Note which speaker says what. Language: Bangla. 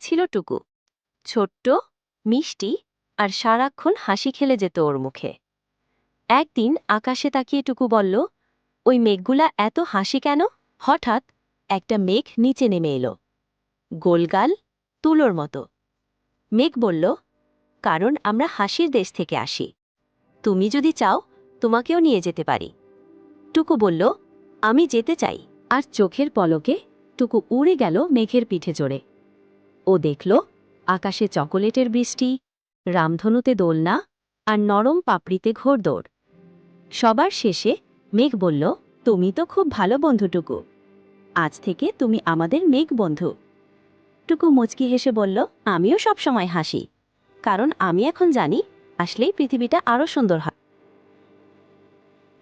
Speaker 1: ছিল টুকু। ছোট্ট, মিষ্টি আর সারাক্ষণ হাসি খেলে যেত ওর মুখে। একদিন আকাশে তাকিয়ে টুকু বলল, ওই মেঘগুলা এত হাসি কেন? হঠাৎ একটা মেঘ নিচে নেমে এলো, গোলগাল, তুলোর মতো। মেঘ বলল, কারণ আমরা হাসির দেশ থেকে আসি। তুমি যদি চাও তোমাকেও নিয়ে যেতে পারি। টুকু বলল, আমি যেতে চাই। আর চোখের পলকে টুকু উড়ে গেল মেঘের পিঠে চড়ে। ও দেখল আকাশে চকোলেটের বৃষ্টি, রামধনুতে দোলনা আর নরম পাপড়িতে ঘোড়দৌড়। সবার শেষে মেঘ বলল, তুমি তো খুব ভালো বন্ধু টুকু। আজ থেকে তুমি আমাদের মেঘ বন্ধু। টুকু মুচকি হেসে বলল, আমিও সব সময় হাসি, কারণ আমি এখন জানি আসলেই পৃথিবীটা আরও সুন্দর হয়।